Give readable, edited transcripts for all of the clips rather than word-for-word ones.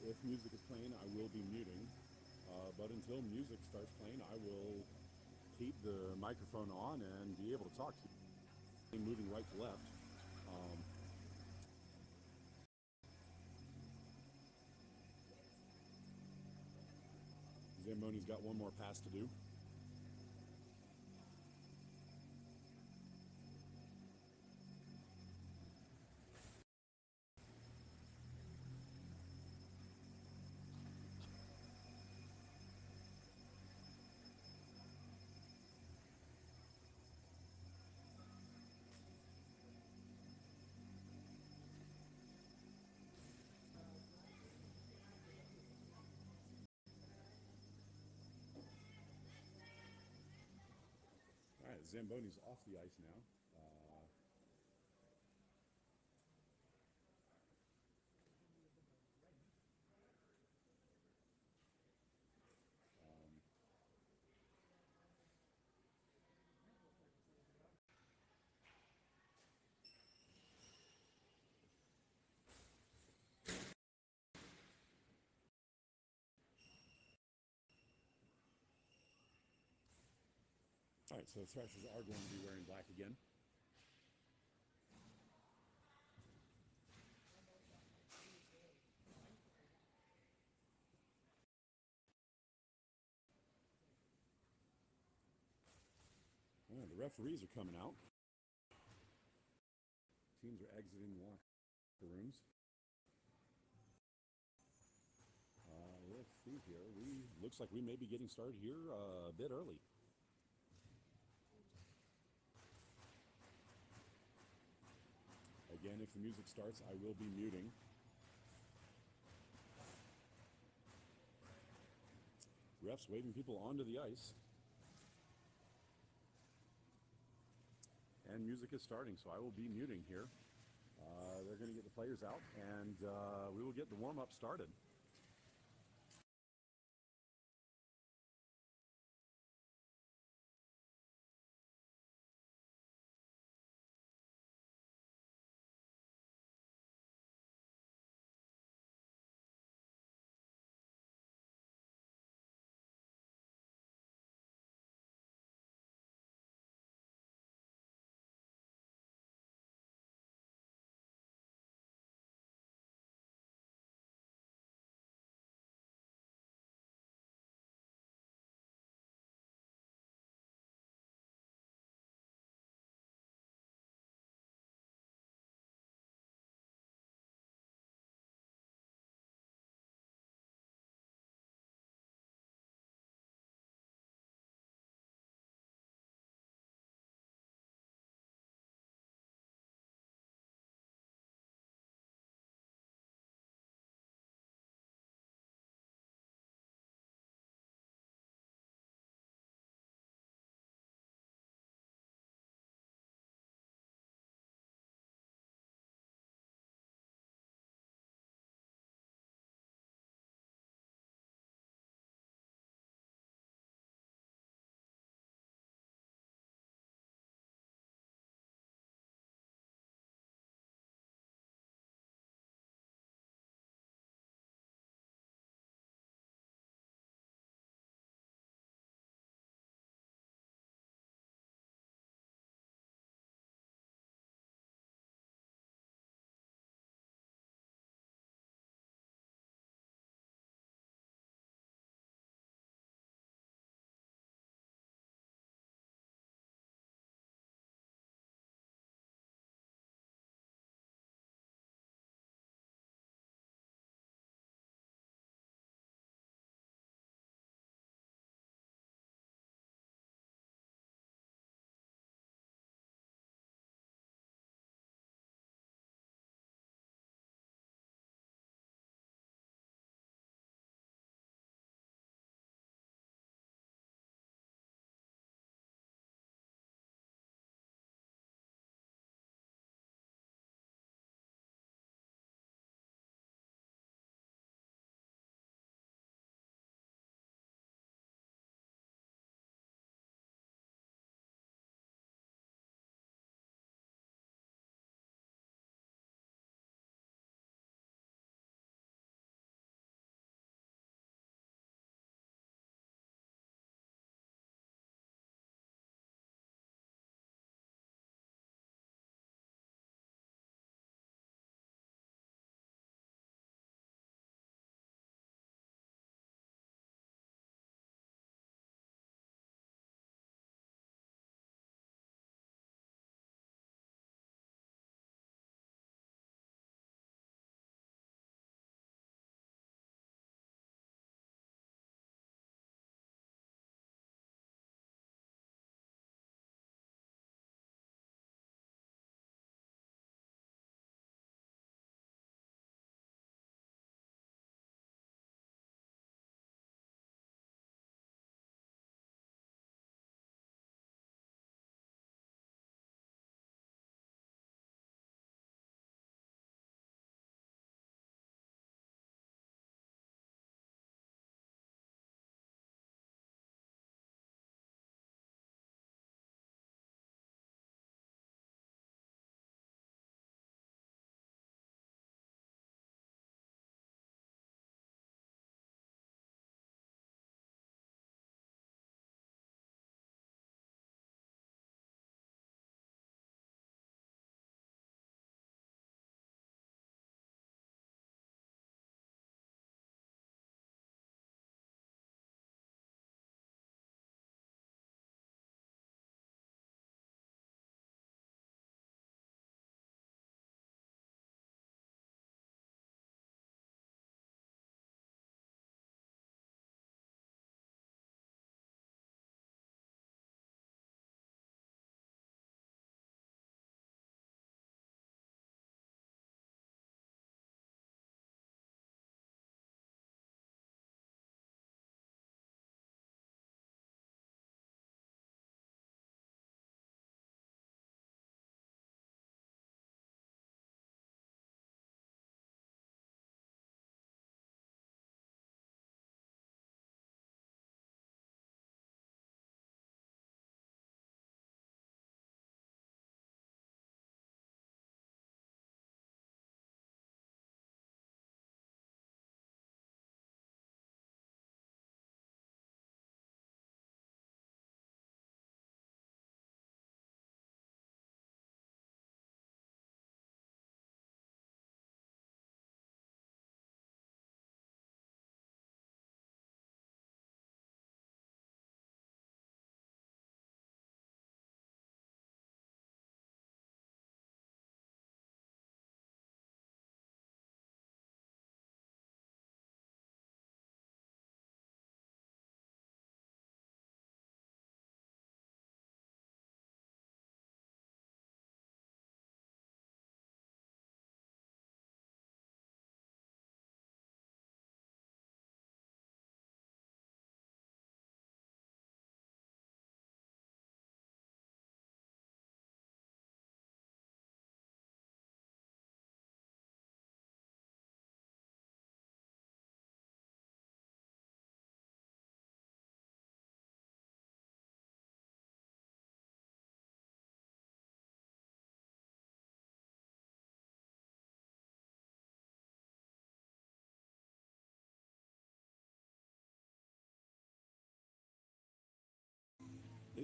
If music is playing, I will be muting. But until music starts playing, I will keep the microphone on and be able to talk to you, moving right to left. Zamboni's got one more pass to do. All right, Zamboni's off the ice now. All right, so the Thrashers are going to be wearing black again. The referees are coming out. Teams are exiting the locker rooms. Let's see here. Looks like we may be getting started here a bit early. Again, if the music starts, I will be muting. Refs waving people onto the ice. And music is starting, so I will be muting here. They're going to get the players out, and we will get the warm-up started.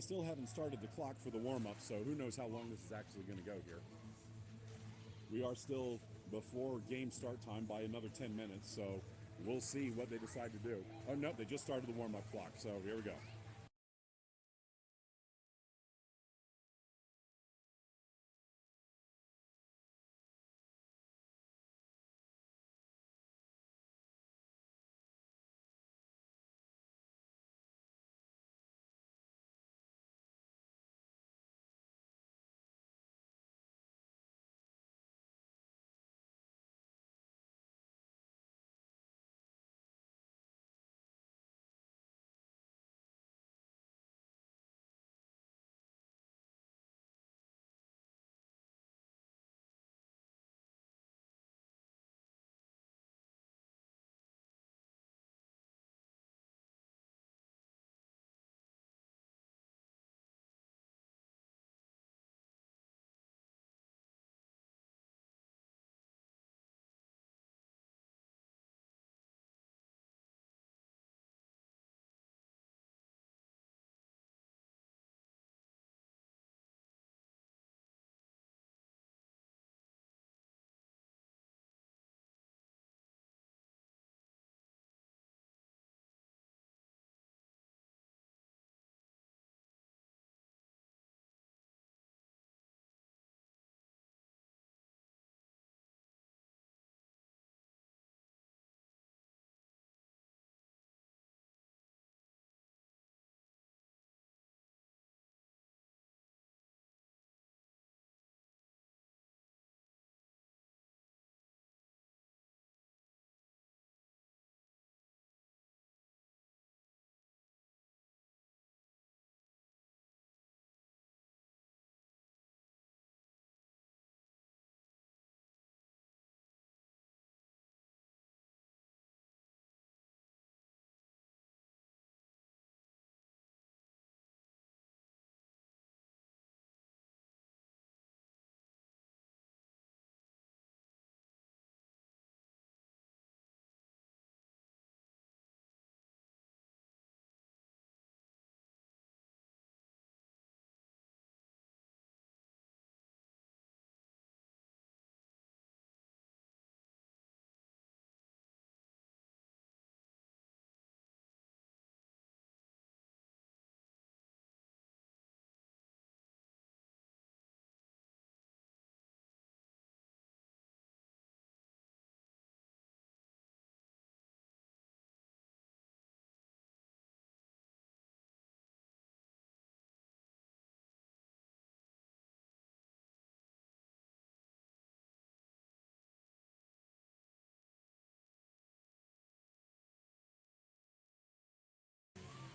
They still haven't started the clock for the warm-up, so who knows how long this is actually going to go here. We are still before game start time by another 10 minutes, so we'll see what they decide to do. Oh, no, they just started the warm-up clock, so here we go.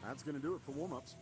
That's going to do it for warm-ups.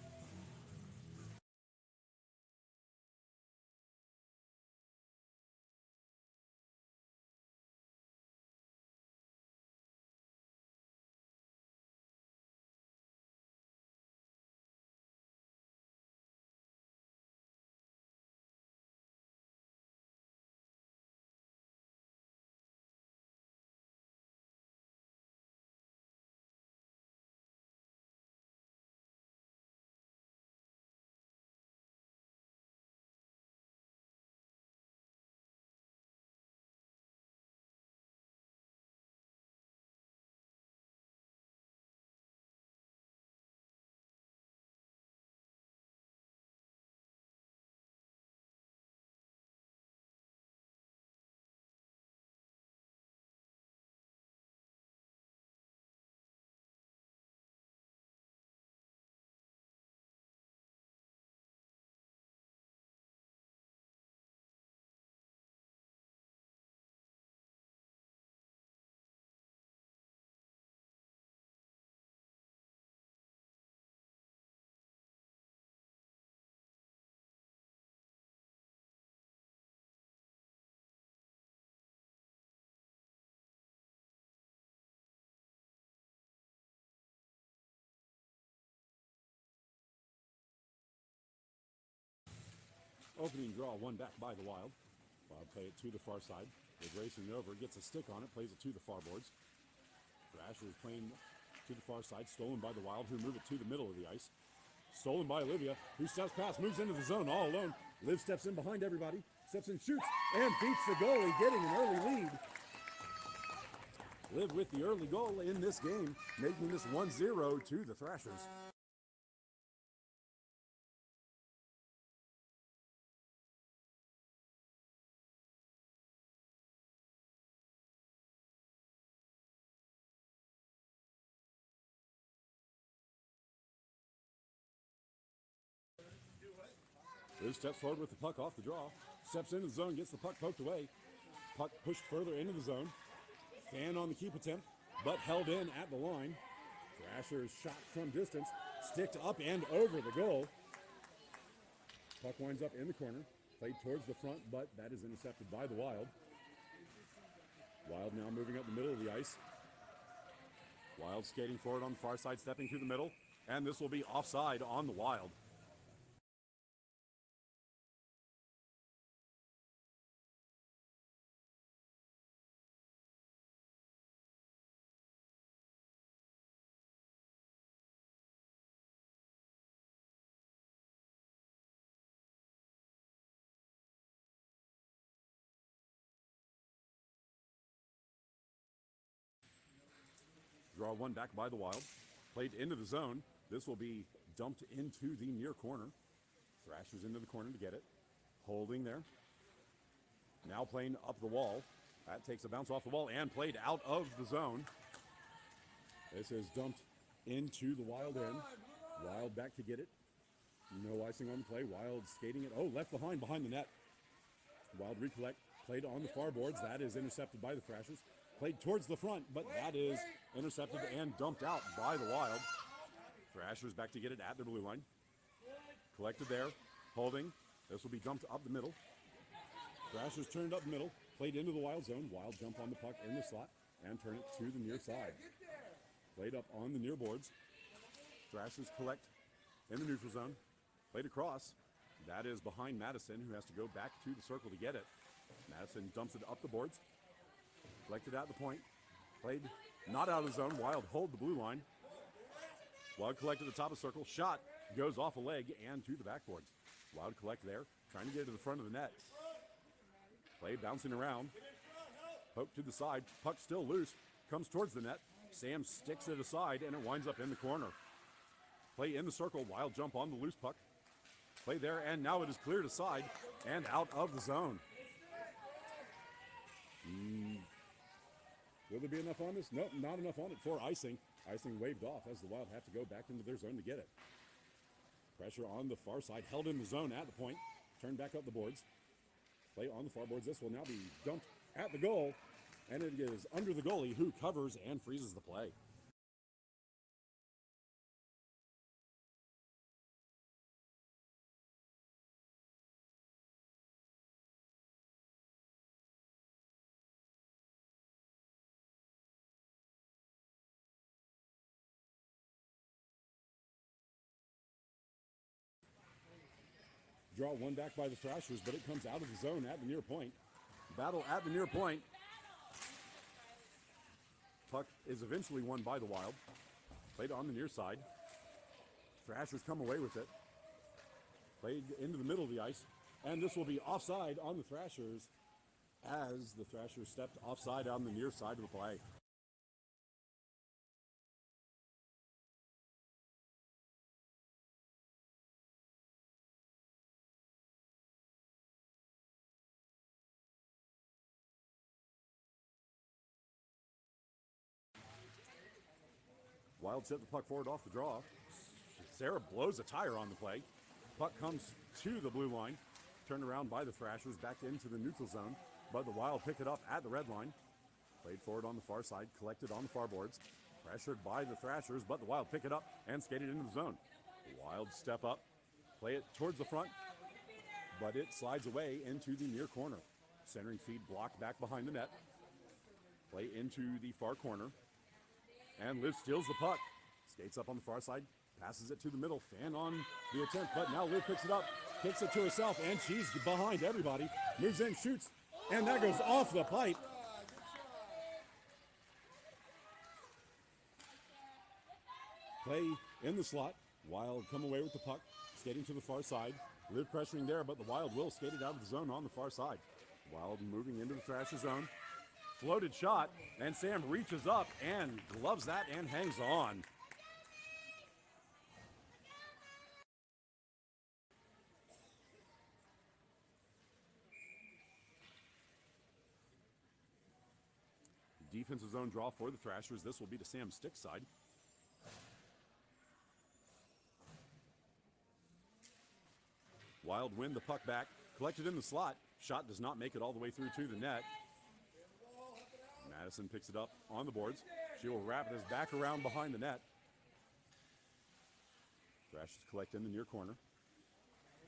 Opening draw, one back by the Wild. Wild play it to the far side. They're racing over, gets a stick on it, plays it to the far boards. Thrashers playing to the far side, stolen by the Wild, who move it to the middle of the ice. Stolen by Olivia, who steps past, moves into the zone all alone. Liv steps in behind everybody, steps in, shoots, and beats the goalie, getting an early lead. Liv with the early goal in this game, making this 1-0 to the Thrashers. Liv steps forward with the puck off the draw, steps into the zone, gets the puck poked away. Puck pushed further into the zone. Fan on the keep attempt, but held in at the line. Thrashers shot from distance, sticked up and over the goal. Puck winds up in the corner, played towards the front, but that is intercepted by the Wild. Wild now moving up the middle of the ice. Wild skating forward on the far side, stepping through the middle, and this will be offside on the Wild. Draw one back by the Wild. Played into the zone. This will be dumped into the near corner. Thrashers into the corner to get it. Holding there. Now playing up the wall. That takes a bounce off the wall and played out of the zone. This is dumped into the Wild end. Wild back to get it. No icing on the play. Wild skating it. Oh, left behind the net. Wild recollect. Played on the far boards. That is intercepted by the Thrashers. Played towards the front, but that is intercepted and dumped out by the Wild. Thrashers back to get it at their blue line. Collected there, holding. This will be dumped up the middle. Thrashers turned up the middle, played into the Wild zone. Wild jump on the puck in the slot and turn it to the near side. Played up on the near boards. Thrashers collect in the neutral zone. Played across. That is behind Madison, who has to go back to the circle to get it. Madison dumps it up the boards. Collected at the point. Played not out of the zone. Wild hold the blue line. Wild collected at the top of the circle. Shot goes off a leg and to the backboards. Wild collect there. Trying to get to the front of the net. Play bouncing around. Poke to the side. Puck still loose. Comes towards the net. Sam sticks it aside and it winds up in the corner. Play in the circle. Wild jump on the loose puck. Play there and now it is cleared aside and out of the zone. Will there be enough on this? Nope, not enough on it for icing. Icing waved off as the Wild have to go back into their zone to get it. Pressure on the far side, held in the zone at the point. Turned back up the boards. Play on the far boards. This will now be dumped at the goal. And it is under the goalie, who covers and freezes the play. Draw one back by the Thrashers, but it comes out of the zone at the near point. Battle at the near point. Puck is eventually won by the Wild. Played on the near side. Thrashers come away with it. Played into the middle of the ice. And this will be offside on the Thrashers as the Thrashers stepped offside on the near side of the play. Wild set the puck forward off the draw. Sarah blows a tire on the play. Puck comes to the blue line. Turned around by the Thrashers back into the neutral zone. But the Wild pick it up at the red line. Played forward on the far side. Collected on the far boards. Pressured by the Thrashers, but the Wild pick it up and skated into the zone. Wild step up. Play it towards the front. But it slides away into the near corner. Centering feed blocked back behind the net. Play into the far corner. And Liv steals the puck. Skates up on the far side. Passes it to the middle. Fan on the attempt. But now Liv picks it up. Kicks it to herself. And she's behind everybody. Moves in, shoots. And that goes off the pipe. Play in the slot. Wild come away with the puck, skating to the far side. Liv pressuring there, but the Wild will skate it out of the zone on the far side. Wild moving into the Thrasher zone. Floated shot, and Sam reaches up and gloves that and hangs on. Defensive zone draw for the Thrashers. This will be to Sam's stick side. Wild win the puck back, collected in the slot. Shot does not make it all the way through to the net. Madison picks it up on the boards. She will wrap it as back around behind the net. Thrashers collect in the near corner.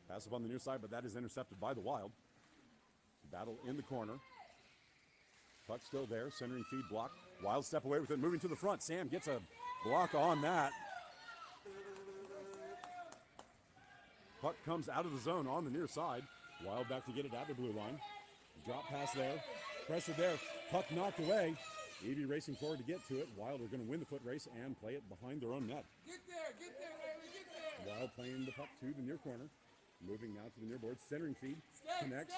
Pass up on the near side, but that is intercepted by the Wild. Battle in the corner. Puck still there, centering feed block. Wild step away with it, moving to the front. Sam gets a block on that. Puck comes out of the zone on the near side. Wild back to get it at the blue line. Drop pass there. Pressure there. Puck knocked away. Evie racing forward to get to it. Wild are going to win the foot race and play it behind their own net. Get there, Riley, get there. Wild playing the puck to the near corner. Moving now to the near board. Centering feed. Connects.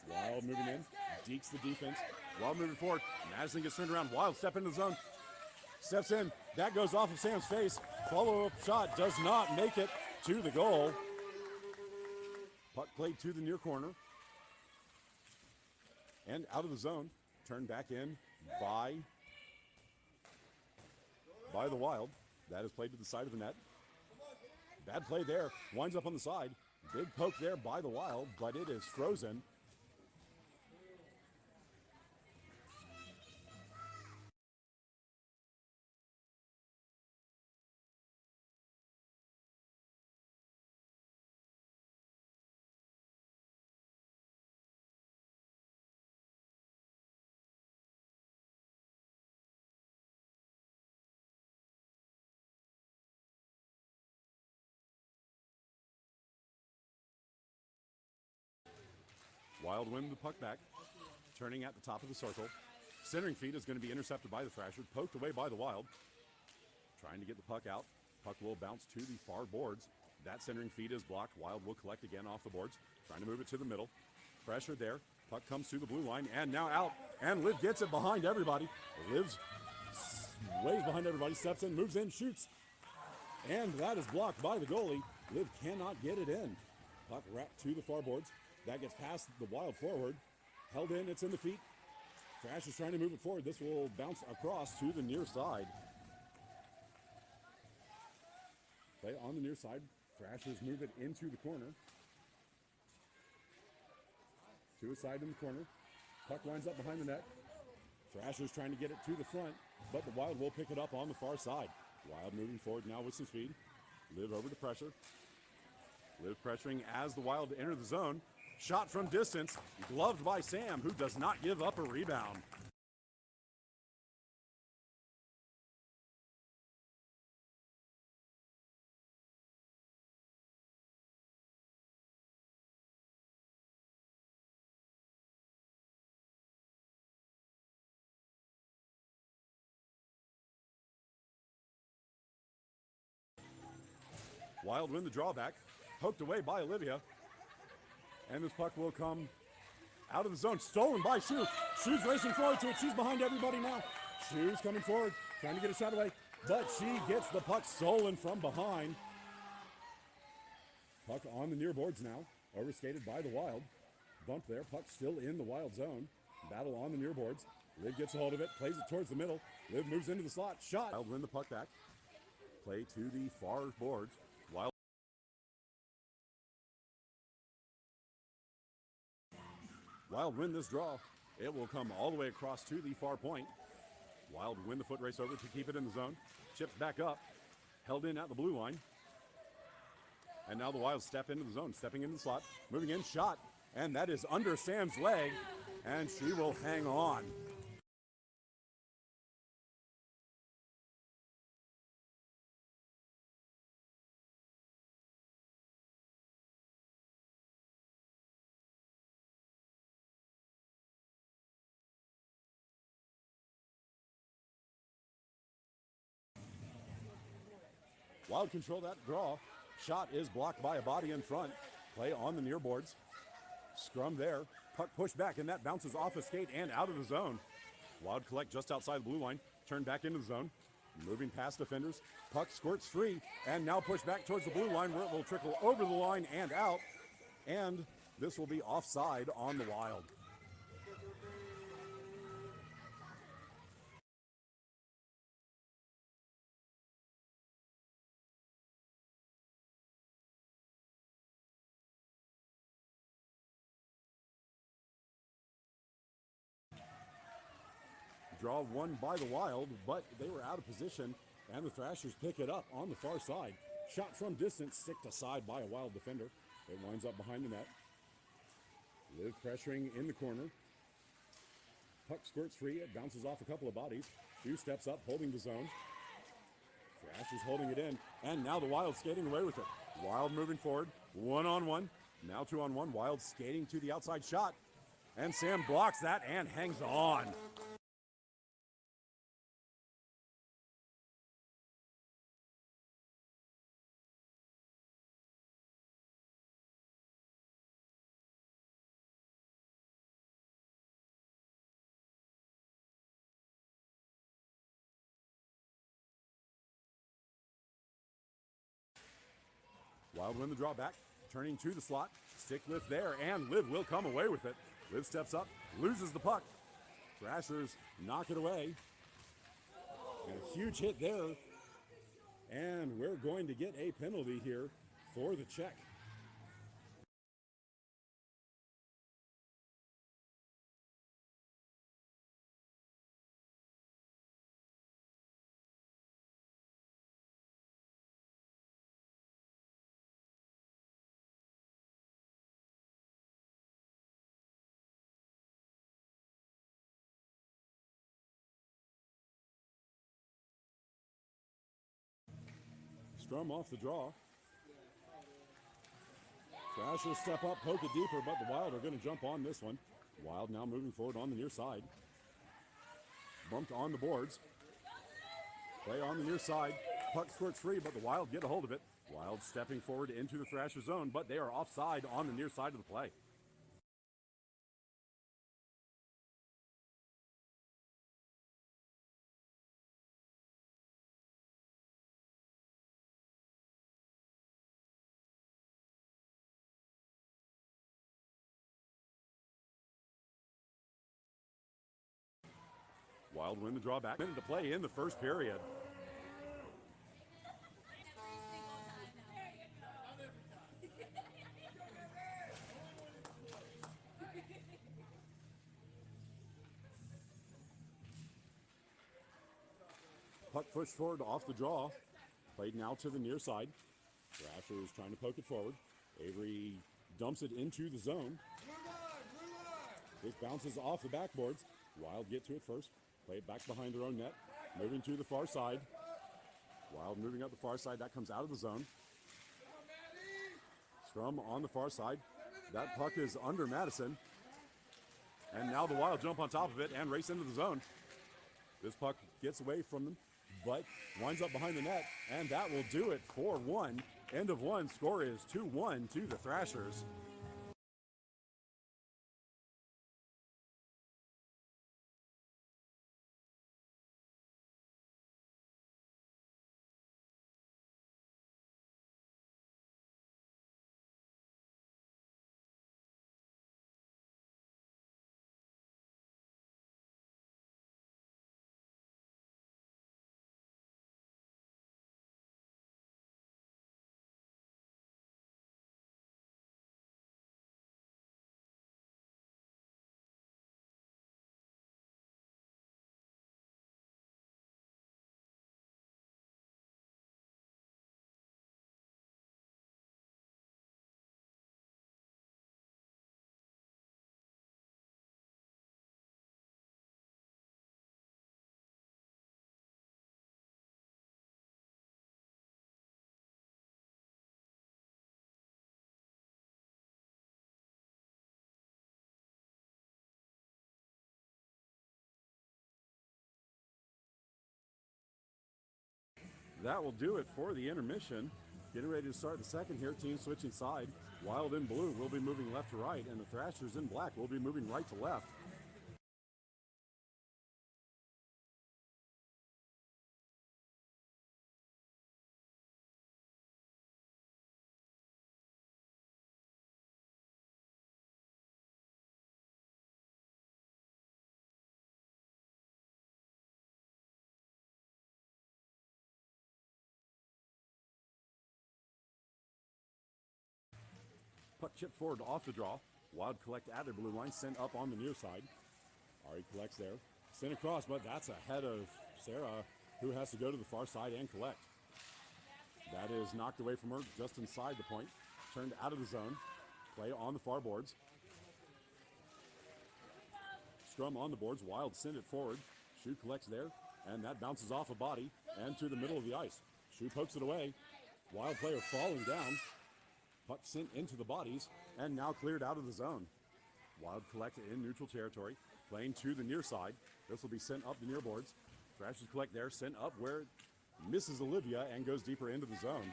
Wild moving in. Dekes the defense. Wild moving forward. Madison gets turned around. Wild step into the zone. Steps in. That goes off of Sam's face. Follow-up shot does not make it to the goal. Puck played to the near corner. And out of the zone. Turned back in by the Wild. That is played to the side of the net. Bad play there. Winds up on the side. Big poke there by the Wild, but it is frozen. Wild win the puck back, turning at the top of the circle. Centering feed is going to be intercepted by the Thrashers, poked away by the Wild. Trying to get the puck out. Puck will bounce to the far boards. That centering feed is blocked. Wild will collect again off the boards. Trying to move it to the middle. Pressure there. Puck comes to the blue line and now out. And Liv gets it behind everybody. Liv's waves behind everybody, steps in, moves in, shoots. And that is blocked by the goalie. Liv cannot get it in. Puck wrapped to the far boards. That gets past the Wild forward. Held in, it's in the feet. Thrashers trying to move it forward. This will bounce across to the near side. Play on the near side. Thrashers move it into the corner. To a side in the corner. Puck winds up behind the net. Thrashers trying to get it to the front, but the Wild will pick it up on the far side. Wild moving forward now with some speed. Liv over to pressure. Liv pressuring as the Wild enter the zone. Shot from distance, gloved by Sam, who does not give up a rebound. Wild win the drawback, poked away by Olivia. And this puck will come out of the zone, stolen by Shu. Shu's racing forward to it. She's behind everybody now. Shu's coming forward, trying to get a shot away, but she gets the puck stolen from behind. Puck on the near boards now, overskated by the Wild. Bump there, puck still in the Wild zone. Battle on the near boards. Liv gets a hold of it, plays it towards the middle. Liv moves into the slot, shot. Wild win the puck back. Play to the far boards. Wild win this draw. It will come all the way across to the far point. Wild win the foot race over to keep it in the zone. Chipped back up. Held in at the blue line. And now the Wild step into the zone. Stepping into the slot. Moving in. Shot. And that is under Sam's leg. And she will hang on. Wild control that draw. Shot is blocked by a body in front. Play on the near boards. Scrum there. Puck pushed back, and that bounces off a skate and out of the zone. Wild collect just outside the blue line. Turn back into the zone. Moving past defenders. Puck squirts free, and now pushed back towards the blue line where it will trickle over the line and out. And this will be offside on the Wild. Draw won by the Wild, but they were out of position, and the Thrashers pick it up on the far side. Shot from distance, sticked aside by a Wild defender. It winds up behind the net. Liv pressuring in the corner. Puck squirts free. It bounces off a couple of bodies. Few steps up, holding the zone. Thrashers holding it in, and now the Wild skating away with it. Wild moving forward, one-on-one. Now two-on-one. Wild skating to the outside shot, and Sam blocks that and hangs on. Wild win the draw back, turning to the slot. Stick lift there, and Liv will come away with it. Liv steps up, loses the puck. Thrashers knock it away. And a huge hit there. And we're going to get a penalty here for the check. Strum off the draw. Thrashers step up, poke it deeper, but the Wild are going to jump on this one. Wild now moving forward on the near side. Bumped on the boards. Play on the near side. Puck squirts free, but the Wild get a hold of it. Wild stepping forward into the Thrasher zone, but they are offside on the near side of the play. Wild win the draw back. Minute to play in the first period. Puck pushed forward off the draw. Played now to the near side. Thrashers trying to poke it forward. Avery dumps it into the zone. This bounces off the backboards. Wild get to it first. Play it back behind their own net. Moving to the far side. Wild moving up the far side. That comes out of the zone. Scrum on the far side. That puck is under Madison. And now the Wild jump on top of it and race into the zone. This puck gets away from them, but winds up behind the net. And that will do it for one. End of one. Score is 2-1 to the Thrashers. that will do it for the intermission. Getting ready to start the second here. Team switching side. Wild in blue will be moving left to right, and the Thrashers in black will be moving right to left. Puck chipped forward off the draw. Wild collect at the blue line, sent up on the near side. Ari collects there. Sent across, but that's ahead of Sarah, who has to go to the far side and collect. That is knocked away from her just inside the point. Turned out of the zone. Play on the far boards. Scrum on the boards. Wild sent it forward. Shu collects there, and that bounces off a body and to the middle of the ice. Shu pokes it away. Wild player falling down. Puck sent into the bodies and now cleared out of the zone. Wild collect in neutral territory, playing to the near side. This will be sent up the near boards. Thrashers collect there, sent up where it misses Olivia and goes deeper into the zone.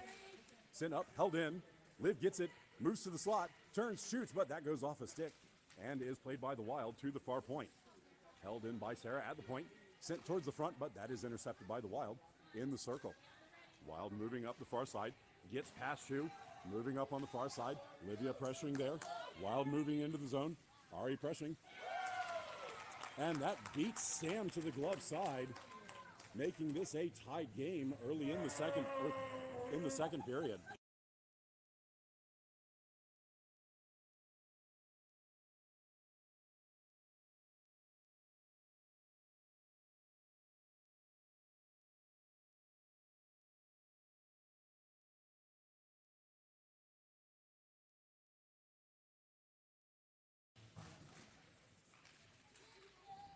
Sent up, held in. Liv gets it, moves to the slot, turns, shoots, but that goes off a stick and is played by the Wild to the far point. Held in by Sarah at the point, sent towards the front, but that is intercepted by the Wild in the circle. Wild moving up the far side, gets past Shu. Moving up on the far side, Livia pressuring there. Wild moving into the zone. Ari pressuring. And that beats Sam to the glove side, making this a tied game early in the second period.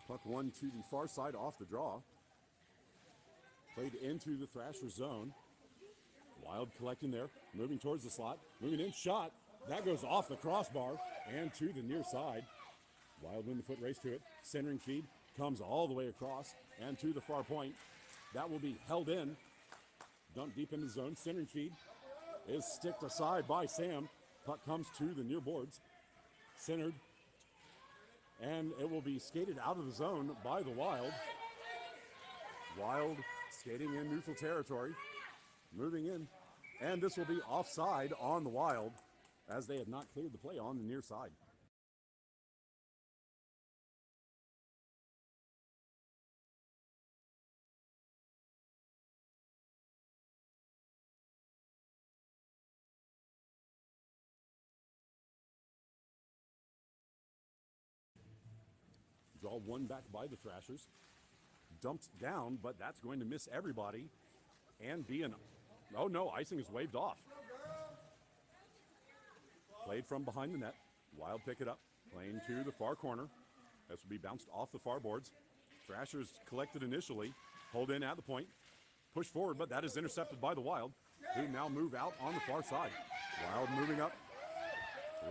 Puck one to the far side off the draw. Played into the Thrasher zone. Wild collecting there, moving towards the slot, moving in, shot. That goes off the crossbar and to the near side. Wild win the foot race to it. Centering feed comes all the way across and to the far point. That will be held in. Dumped deep into the zone. Centering feed is sticked aside by Sam. Puck comes to the near boards. Centered. And it will be skated out of the zone by the Wild. Wild skating in neutral territory, moving in. And this will be offside on the Wild, as they have not cleared the play on the near side. Draw one back by the Thrashers. Dumped down, but that's going to miss everybody and be an... Oh no, icing is waved off. Played from behind the net. Wild pick it up, playing to the far corner. This will be bounced off the far boards. Thrashers collected initially, hold in at the point, push forward, but that is intercepted by the Wild, who now move out on the far side. Wild moving up,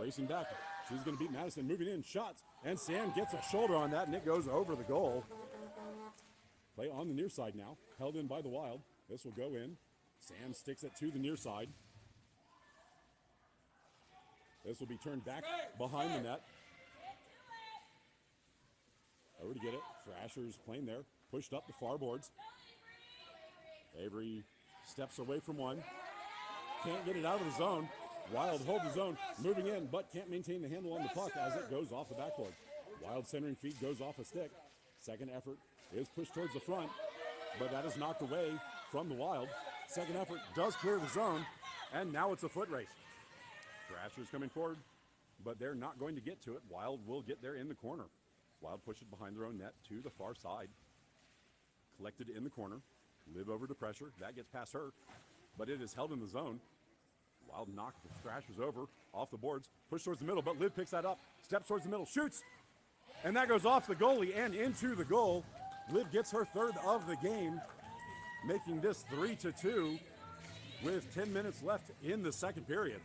racing back. She's going to beat Madison, moving in, shots, and Sam gets a shoulder on that, and it goes over the goal. Play on the near side now, held in by the Wild. This will go in. Sam sticks it to the near side. This will be turned back behind the net. Over to get it. Thrashers playing there, pushed up the far boards. Avery steps away from one. Can't get it out of the zone. Wild hold the zone, moving in, but can't maintain the handle on the puck as it goes off the backboard. Wild centering feed goes off a stick. Second effort is pushed towards the front, but that is knocked away from the Wild. Second effort does clear the zone, and now it's a foot race. Thrashers coming forward, but they're not going to get to it. Wild will get there in the corner. Wild push it behind their own net to the far side. Collected in the corner. Live over to pressure. That gets past her, but it is held in the zone. Wild knock the Thrashers over, off the boards, push towards the middle, but Liv picks that up, steps towards the middle, shoots, and that goes off the goalie and into the goal. Liv gets her third of the game, making this 3-2 with 10 minutes left in the second period.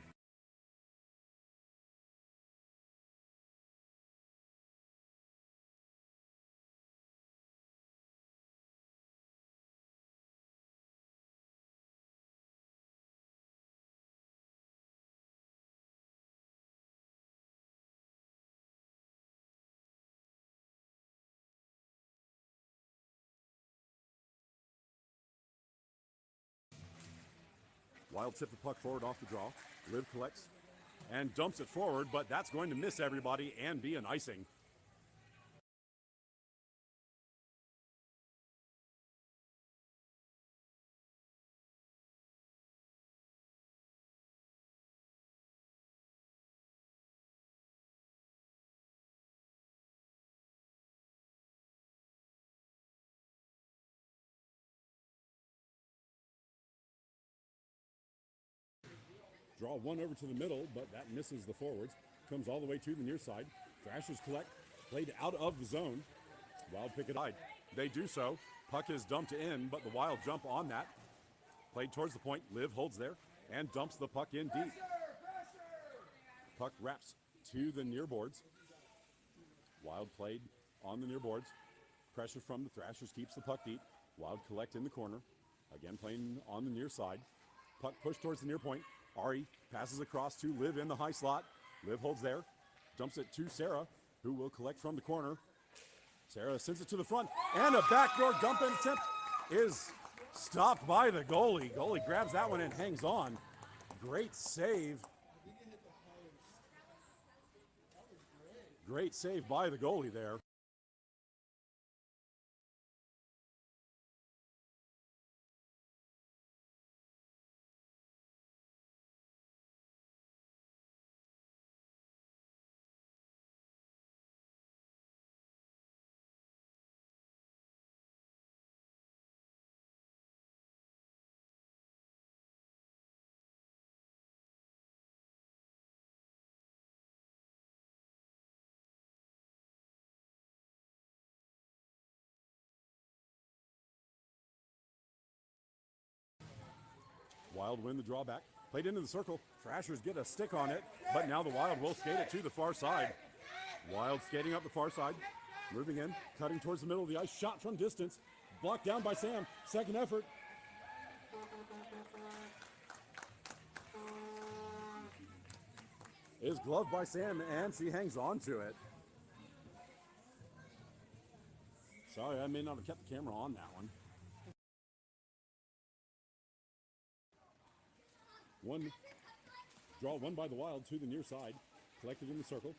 Wild tip the puck forward off the draw. Liv collects and dumps it forward, but that's going to miss everybody and be an icing. Draw one over to the middle, but that misses the forwards. Comes all the way to the near side. Thrashers collect, played out of the zone. Wild pick it wide. They do so. Puck is dumped in, but the Wild jump on that. Played towards the point. Liv holds there and dumps the puck in deep. Puck wraps to the near boards. Wild played on the near boards. Pressure from the Thrashers keeps the puck deep. Wild collect in the corner. Again playing on the near side. Puck pushed towards the near point. Ari passes across to Liv in the high slot. Liv holds there, dumps it to Sarah, who will collect from the corner. Sarah sends it to the front, and a backdoor dump in attempt is stopped by the goalie. Goalie grabs that one and hangs on. Great save. Great save by the goalie there. Wild win the drawback. Played into the circle. Thrashers get a stick on it, but now the Wild will skate it to the far side. Wild skating up the far side. Moving in, cutting towards the middle of the ice. Shot from distance. Blocked down by Sam. Second effort. Is gloved by Sam, and she hangs on to it. Sorry, I may not have kept the camera on that one. Draw one by the Wild to the near side. Collected in the circle.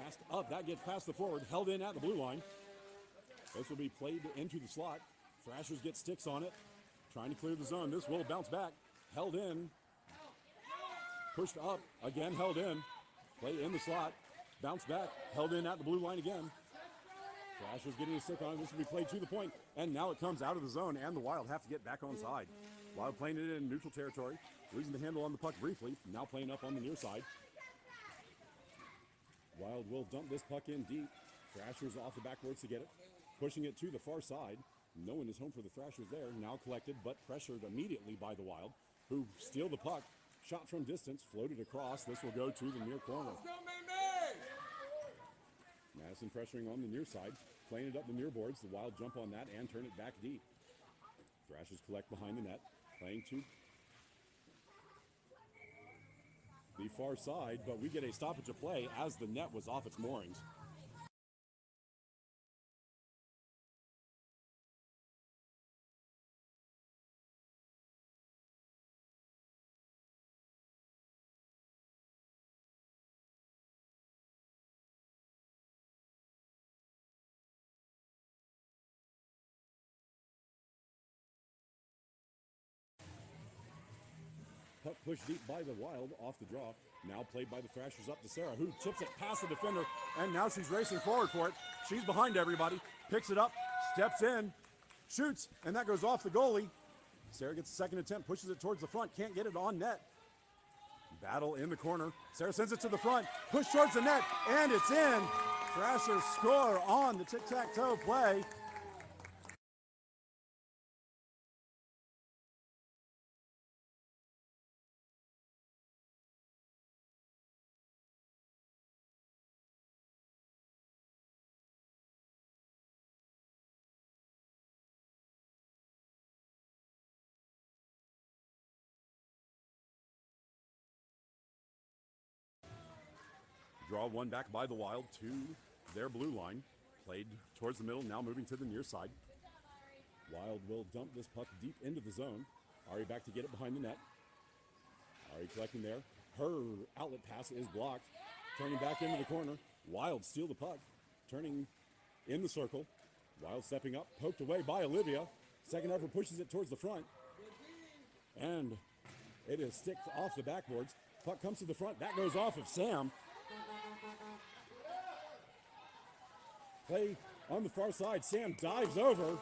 Passed up. That gets past the forward. Held in at the blue line. This will be played into the slot. Thrashers get sticks on it. Trying to clear the zone. This will bounce back. Held in. Pushed up. Again held in. Play in the slot. Bounce back. Held in at the blue line again. Thrashers getting a stick on it. This will be played to the point. And now it comes out of the zone, and the Wild have to get back on side. Wild playing it in neutral territory. Losing the handle on the puck briefly. Now playing up on the near side. Wild will dump this puck in deep. Thrashers off the backboards to get it. Pushing it to the far side. No one is home for the Thrashers there. Now collected, but pressured immediately by the Wild, who steal the puck. Shot from distance, floated across. This will go to the near corner. Madison pressuring on the near side. Playing it up the near boards. The Wild jump on that and turn it back deep. Thrashers collect behind the net. Playing to the far side, but we get a stoppage of play as the net was off its moorings. Puck pushed deep by the Wild off the draw. Now played by the Thrashers up to Sarah, who chips it past the defender, and now she's racing forward for it. She's behind everybody, picks it up, steps in, shoots, and that goes off the goalie. Sarah gets a second attempt, pushes it towards the front, can't get it on net. Battle in the corner. Sarah sends it to the front, push towards the net, and it's in. Thrashers score on the tic-tac-toe play. Draw one back by the Wild to their blue line. Played towards the middle, now moving to the near side. Wild will dump this puck deep into the zone. Ari back to get it behind the net. Ari collecting there. Her outlet pass is blocked. Turning back into the corner. Wild steal the puck. Turning in the circle. Wild stepping up. Poked away by Olivia. Second effort pushes it towards the front. And it is sticked off the backboards. Puck comes to the front. That goes off of Sam. Play on the far side. Sam dives over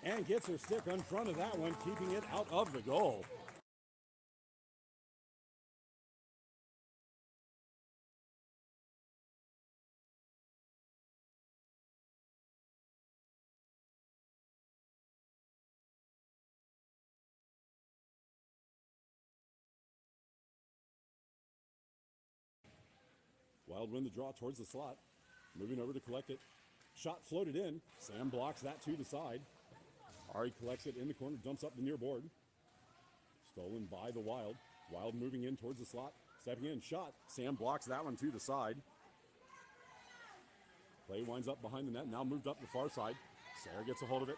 and gets her stick in front of that one, keeping it out of the goal. Wild win the draw towards the slot. Moving over to collect it. Shot floated in. Sam blocks that to the side. Ari collects it in the corner, dumps up the near board. Stolen by the Wild. Wild moving in towards the slot. Stepping in, shot. Sam blocks that one to the side. Play winds up behind the net, now moved up the far side. Sarah gets a hold of it.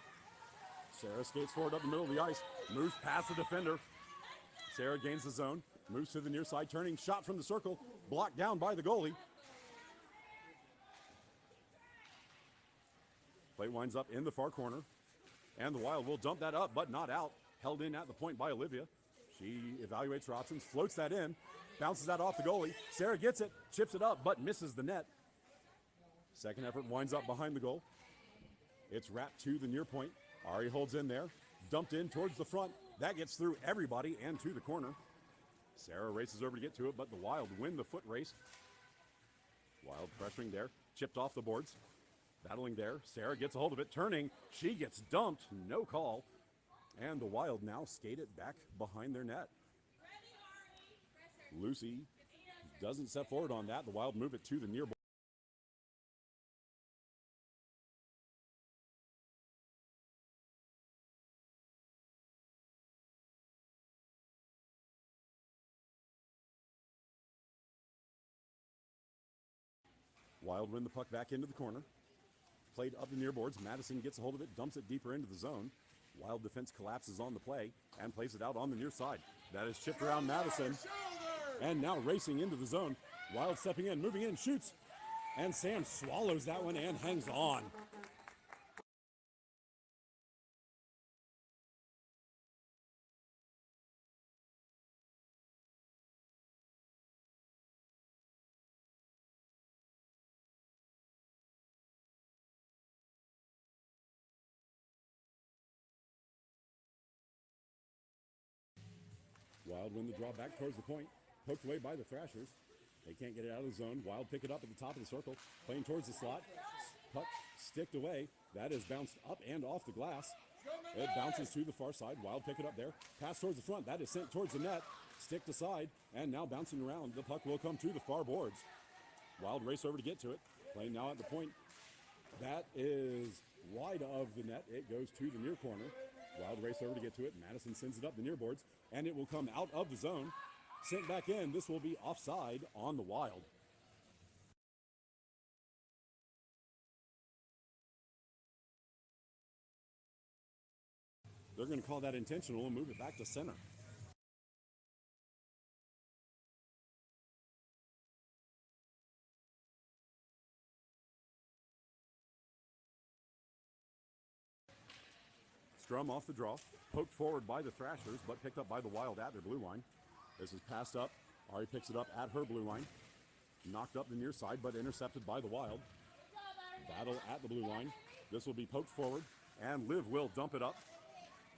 Sarah skates forward up the middle of the ice. Moves past the defender. Sarah gains the zone. Moves to the near side, turning. Shot from the circle. Blocked down by the goalie. Play winds up in the far corner. And the Wild will dump that up, but not out. Held in at the point by Olivia. She evaluates her options, floats that in, bounces that off the goalie. Sarah gets it, chips it up, but misses the net. Second effort winds up behind the goal. It's wrapped to the near point. Ari holds in there, dumped in towards the front. That gets through everybody and to the corner. Sarah races over to get to it, but the Wild win the foot race. Wild pressuring there, chipped off the boards. Battling there, Sarah gets a hold of it, turning. She gets dumped, no call. And the Wild now skate it back behind their net. Lucy doesn't step forward on that. The Wild move it to the near board. Wild win the puck back into the corner. Played up the near boards. Madison gets a hold of it, dumps it deeper into the zone. Wild defense collapses on the play and plays it out on the near side. That is chipped around Madison. And now racing into the zone. Wild stepping in, moving in, shoots. And Sam swallows that one and hangs on. Wild win the draw back towards the point. Poked away by the Thrashers. They can't get it out of the zone. Wild pick it up at the top of the circle. Playing towards the slot. Puck sticked away. That is bounced up and off the glass. It bounces to the far side. Wild pick it up there. Pass towards the front. That is sent towards the net. Sticked aside. And now bouncing around. The puck will come to the far boards. Wild race over to get to it. Playing now at the point. That is wide of the net. It goes to the near corner. Wild race over to get to it. Madison sends it up the near boards. And it will come out of the zone. Sent back in. This will be offside on the Wild. They're going to call that intentional and move it back to center. Strum off the draw, poked forward by the Thrashers, but picked up by the Wild at their blue line. This is passed up. Ari picks it up at her blue line. Knocked up the near side, but intercepted by the Wild. Battle at the blue line. This will be poked forward, and Liv will dump it up.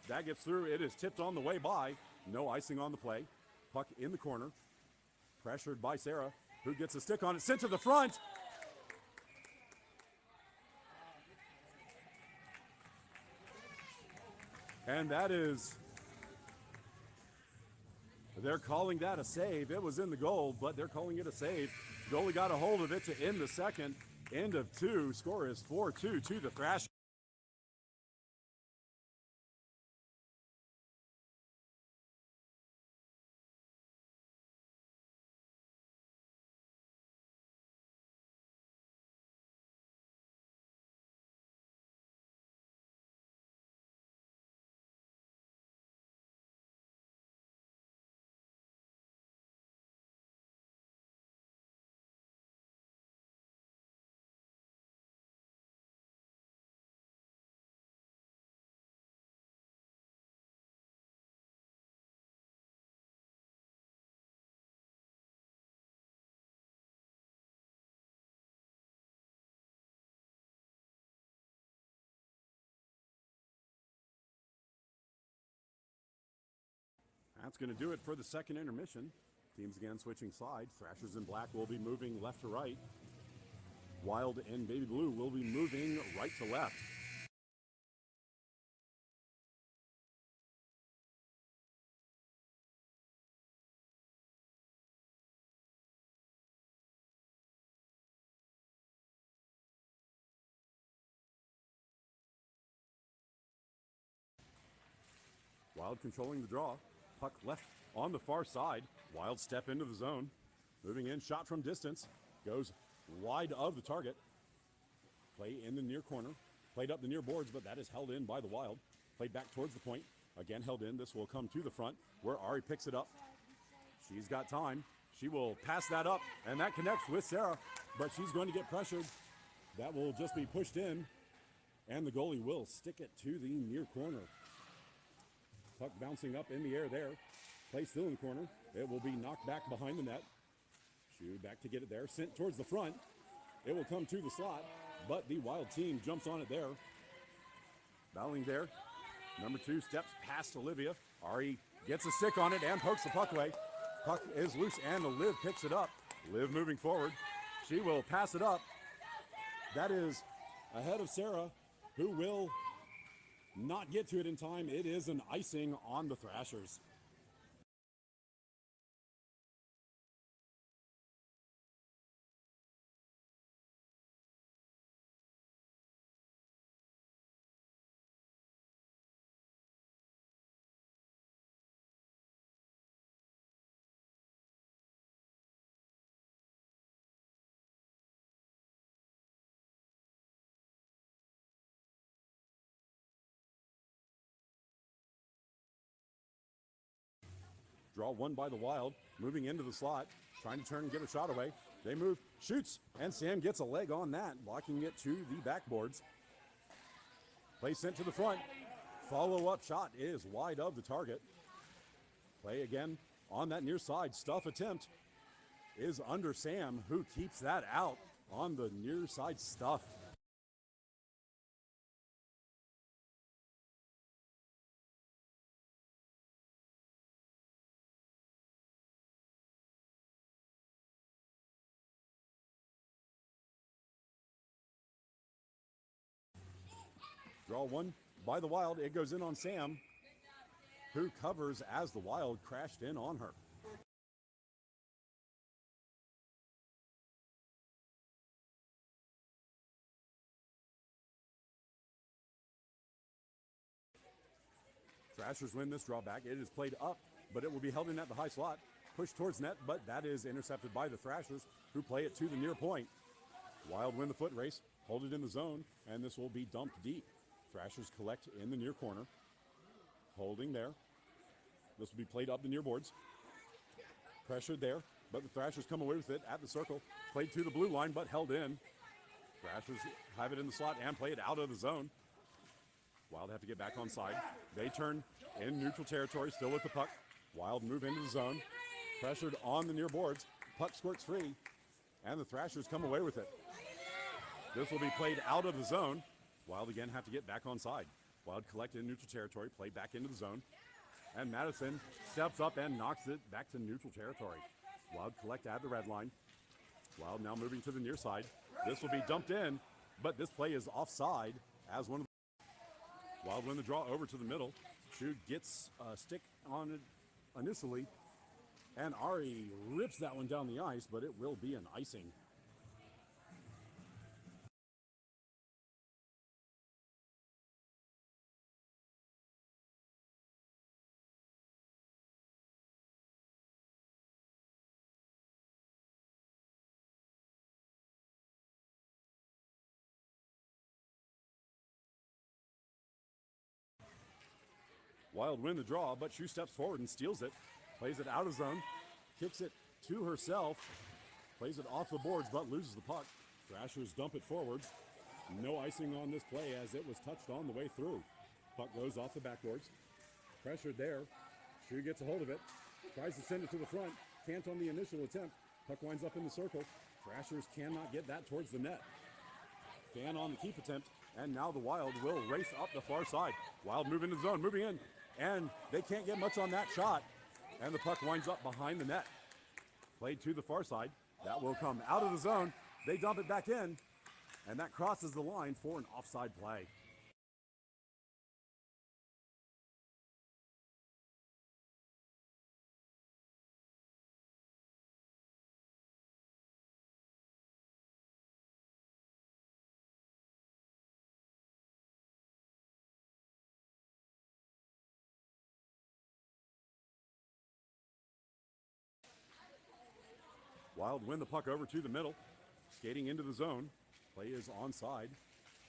That gets through. It is tipped on the way by. No icing on the play. Puck in the corner. Pressured by Sarah, who gets a stick on it. Sent to the front. And that is, they're calling that a save. It was in the goal, but they're calling it a save. Goalie got a hold of it to end the second. End of two. Score is 4-2 to the Thrashers. that's going to do it for the second intermission. Teams again switching sides. Thrashers in black will be moving left to right. Wild and Baby Blue will be moving right to left. Wild controlling the draw. Puck left on the far side. Wild step into the zone. Moving in, shot from distance. Goes wide of the target. Play in the near corner. Played up the near boards, but that is held in by the Wild. Played back towards the point. Again held in. This will come to the front where Ari picks it up. She's got time. She will pass that up, and that connects with Sarah, but she's going to get pressured. That will just be pushed in, and the goalie will stick it to the near corner. Puck bouncing up in the air there. Play still in the corner. It will be knocked back behind the net. Shoe back to get it there. Sent towards the front. It will come to the slot, but the Wild team jumps on it there. Battling there. Number 2 steps past Olivia. Ari gets a stick on it and pokes the puck away. Puck is loose and Liv picks it up. Liv moving forward. She will pass it up. That is ahead of Sarah, who will not get to it in time. It is an icing on the Thrashers. Draw one by the Wild, moving into the slot, trying to turn and get a shot away. They move, shoots, and Sam gets a leg on that, blocking it to the backboards. Play sent to the front. Follow-up shot is wide of the target. Play again on that near side. Stuff attempt is under Sam, who keeps that out on the near side stuff. Draw one by the Wild. It goes in on Sam, who covers as the Wild crashed in on her. Thrashers win this drawback. It is played up, but it will be held in at the high slot. Pushed towards net, but that is intercepted by the Thrashers, who play it to the near point. Wild win the foot race, hold it in the zone, and this will be dumped deep. Thrashers collect in the near corner. Holding there. This will be played up the near boards. Pressured there, but the Thrashers come away with it at the circle. Played to the blue line, but held in. Thrashers have it in the slot and play it out of the zone. Wild have to get back on side. They turn in neutral territory, still with the puck. Wild move into the zone. Pressured on the near boards. Puck squirts free, and the Thrashers come away with it. This will be played out of the zone. Wild again have to get back on side. Wild collect in neutral territory, play back into the zone. And Madison steps up and knocks it back to neutral territory. Wild collect at the red line. Wild now moving to the near side. This will be dumped in, but this play is offside as one of the Wild win the draw over to the middle. Shu gets a stick on it initially, and Ari rips that one down the ice, but it will be an icing. Wild win the draw, but Shu steps forward and steals it. Plays it out of zone, kicks it to herself, plays it off the boards, but loses the puck. Thrashers dump it forward. No icing on this play as it was touched on the way through. Puck goes off the backboards. Pressured there. Shu gets a hold of it. Tries to send it to the front. Can't on the initial attempt. Puck winds up in the circle. Thrashers cannot get that towards the net. Fan on the keep attempt, and now the Wild will race up the far side. Wild move into the zone, moving in, and they can't get much on that shot. And the puck winds up behind the net. Played to the far side. That will come out of the zone. They dump it back in, and that crosses the line for an offside play. Wild win the puck over to the middle. Skating into the zone. Play is onside.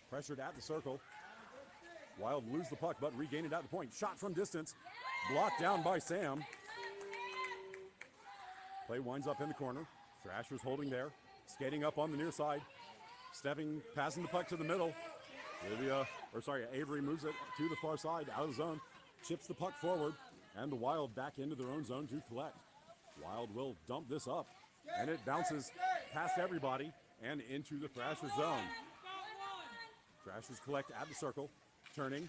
Pressured at the circle. Wild lose the puck, but regain it at the point. Shot from distance. Blocked down by Sam. Play winds up in the corner. Thrashers holding there. Skating up on the near side. Passing the puck to the middle. Avery moves it to the far side, out of the zone. Chips the puck forward, and the Wild back into their own zone to collect. Wild will dump this up, and it bounces past everybody and into the Thrashers zone. Thrashers collect at the circle, turning.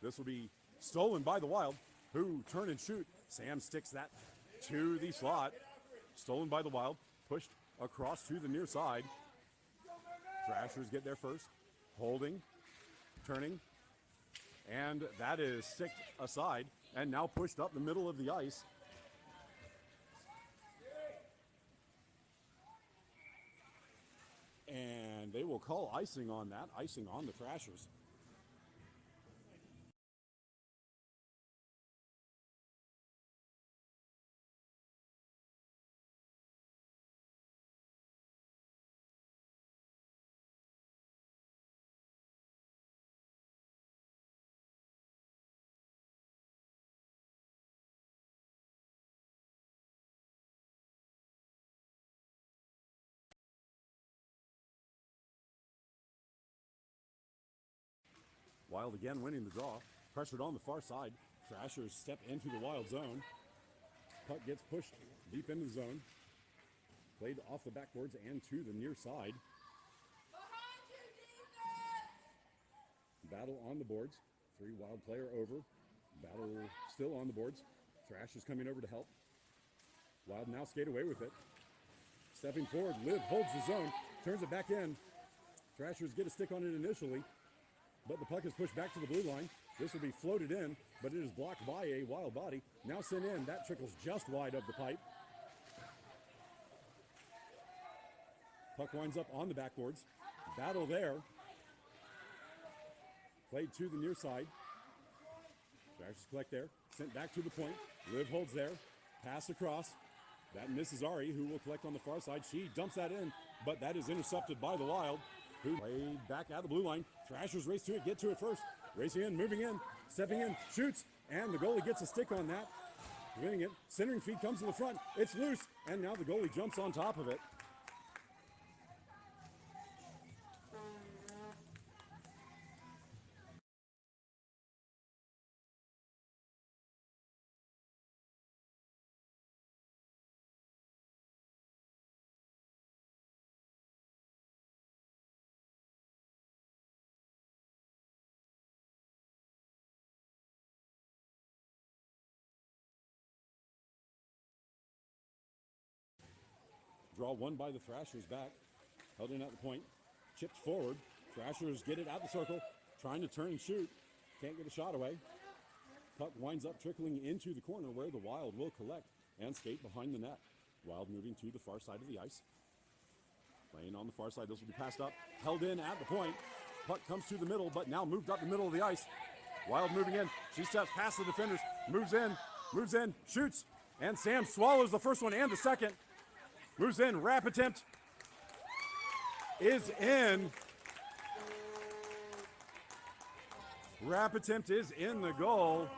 This will be stolen by the Wild, who turn and shoot. Sam sticks that to the slot. Stolen by the Wild, pushed across to the near side. Thrashers get there first, holding, turning, and that is sticked aside and now pushed up the middle of the ice. And they will call icing on that, icing on the Thrashers. Wild again winning the draw. Pressured on the far side. Thrashers step into the Wild zone. Puck gets pushed deep into the zone. Played off the backboards and to the near side. Battle on the boards. 3 Wild player over. Battle still on the boards. Thrashers coming over to help. Wild now skate away with it. Stepping forward, Liv holds the zone. Turns it back in. Thrashers get a stick on it initially, but the puck is pushed back to the blue line. This will be floated in, but it is blocked by a Wild body. Now sent in. That trickles just wide of the pipe. Puck winds up on the backboards. Battle there. Played to the near side. Thrashers collect there. Sent back to the point. Liv holds there. Pass across. That misses Ari, who will collect on the far side. She dumps that in, but that is intercepted by the Wild, who played back at the blue line. Thrashers race to it, get to it first. Racing in, moving in, stepping in, shoots, and the goalie gets a stick on that. Winning it. Centering feed comes to the front. It's loose, and now the goalie jumps on top of it. Draw won by the Thrashers back. Held in at the point. Chipped forward. Thrashers get it at the circle. Trying to turn and shoot. Can't get a shot away. Puck winds up trickling into the corner where the Wild will collect and skate behind the net. Wild moving to the far side of the ice. Playing on the far side. This will be passed up. Held in at the point. Puck comes to the middle, but now moved up the middle of the ice. Wild moving in. She steps past the defenders. Moves in, shoots. And Sam swallows the first one and the second. Moves in, wrap attempt is in. Wrap attempt is in the goal.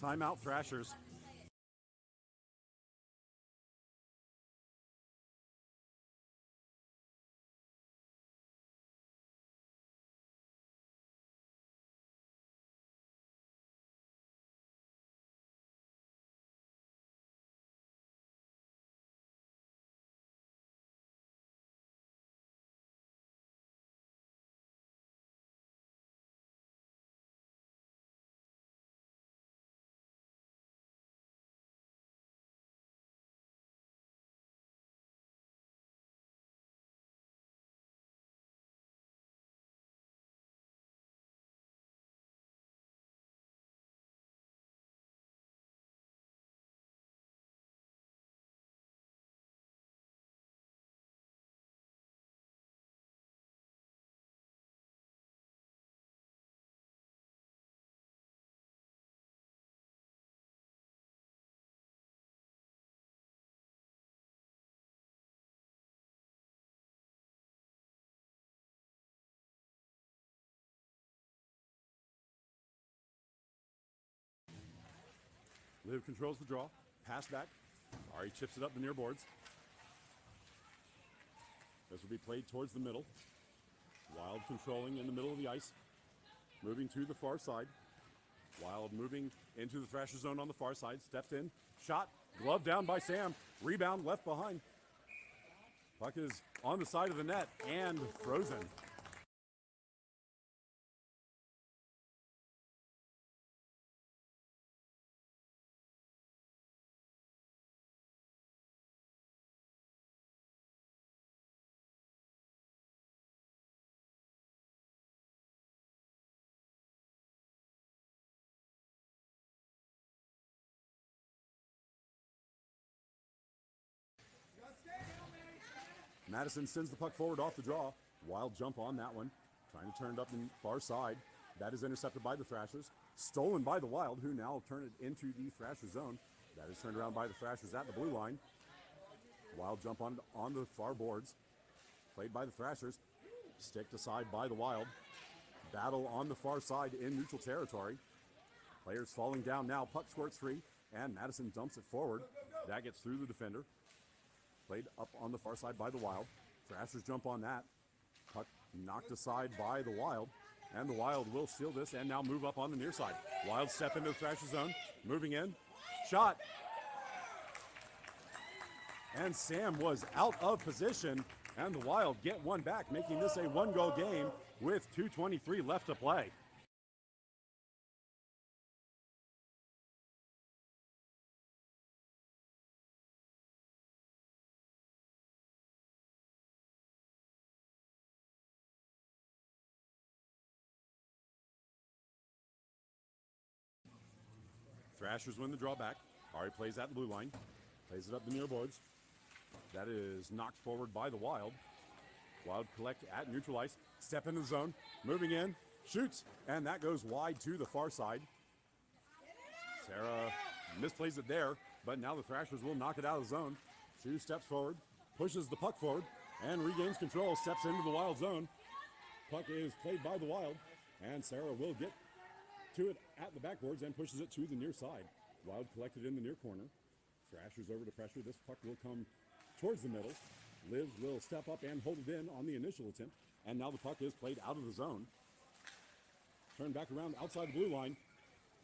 Timeout, Thrashers. Liv controls the draw. Pass back. Ari chips it up the near boards. This will be played towards the middle. Wild controlling in the middle of the ice. Moving to the far side. Wild moving into the Thrasher zone on the far side. Stepped in. Shot. Glove down by Sam. Rebound left behind. Puck is on the side of the net and frozen. Madison sends the puck forward off the draw. Wild jump on that one. Trying to turn it up in far side. That is intercepted by the Thrashers. Stolen by the Wild, who now turn it into the Thrasher zone. That is turned around by the Thrashers at the blue line. Wild jump on the far boards. Played by the Thrashers. Sticked aside by the Wild. Battle on the far side in neutral territory. Players falling down now. Puck squirts free. And Madison dumps it forward. That gets through the defender. Played up on the far side by the Wild. Thrashers jump on that. Puck knocked aside by the Wild. And the Wild will steal this and now move up on the near side. Wild step into the Thrasher zone. Moving in. Shot. And Sam was out of position. And the Wild get one back, making this a one-goal game with 2:23 left to play. Thrashers win the draw back. Ari plays at the blue line. Plays it up the near boards. That is knocked forward by the Wild. Wild collect at neutral ice. Step into the zone. Moving in. Shoots. And that goes wide to the far side. Sarah misplays it there. But now the Thrashers will knock it out of the zone. Shu steps forward. Pushes the puck forward. And regains control. Steps into the Wild zone. Puck is played by the Wild. And Sarah will get to it at the backboards and pushes it to the near side. Wild collected in the near corner. Thrashers over to pressure. This puck will come towards the middle. Liv will step up and hold it in on the initial attempt. And now the puck is played out of the zone. Turned back around outside the blue line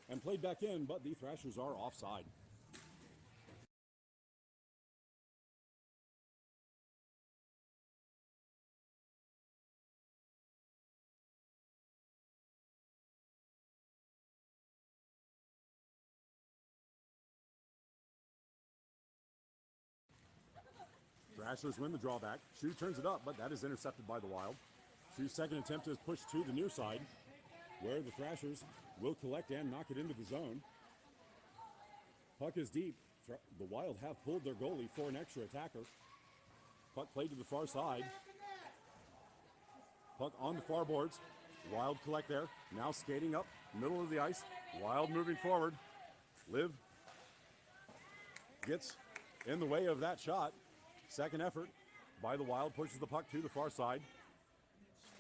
and played back in, but the Thrashers are offside. Thrashers win the drawback. Shu turns it up, but that is intercepted by the Wild. Shu's second attempt is pushed to the near side, where the Thrashers will collect and knock it into the zone. Puck is deep. The Wild have pulled their goalie for an extra attacker. Puck played to the far side. Puck on the far boards. Wild collect there. Now skating up, middle of the ice. Wild moving forward. Liv gets in the way of that shot. Second effort by the Wild, pushes the puck to the far side.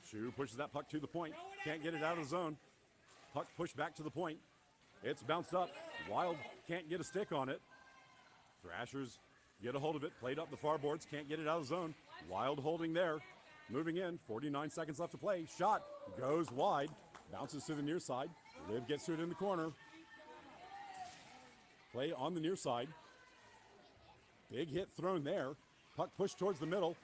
Shu pushes that puck to the point. Can't get it out of the zone. Puck pushed back to the point. It's bounced up. Wild can't get a stick on it. Thrashers get a hold of it. Played up the far boards. Can't get it out of the zone. Wild holding there. Moving in. 49 seconds left to play. Shot goes wide. Bounces to the near side. Liv gets to it in the corner. Play on the near side. Big hit thrown there. Puck pushed towards the middle.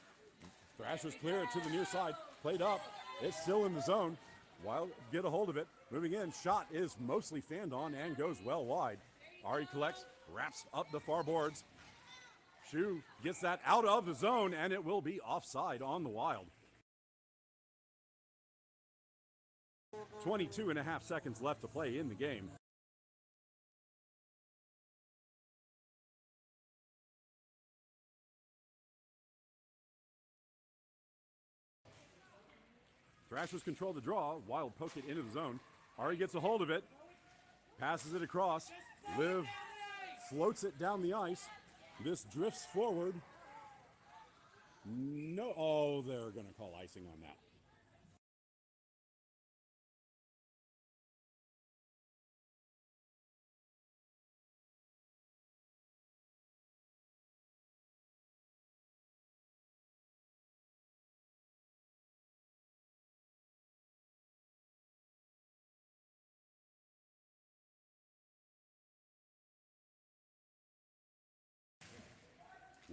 Thrashers clear it to the near side. Played up. It's still in the zone. Wild get a hold of it. Moving in. Shot is mostly fanned on and goes well wide. Ari collects. Wraps up the far boards. Shu gets that out of the zone, and it will be offside on the Wild. 22.5 seconds left to play in the game. Thrashers control the draw. Wild poke it into the zone. Ari gets a hold of it. Passes it across. Liv floats it down the ice. This drifts forward. No. Oh, they're going to call icing on that.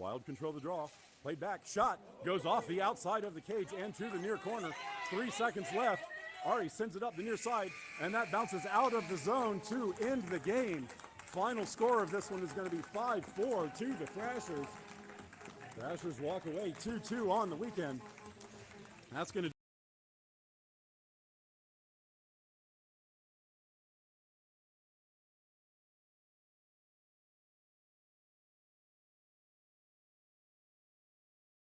Wild control the draw. Played back. Shot goes off the outside of the cage and to the near corner. 3 seconds left. Ari sends it up the near side, and that bounces out of the zone to end the game. Final score of this one is going to be 5-4 to the Thrashers. Thrashers walk away 2-2 on the weekend. That's going to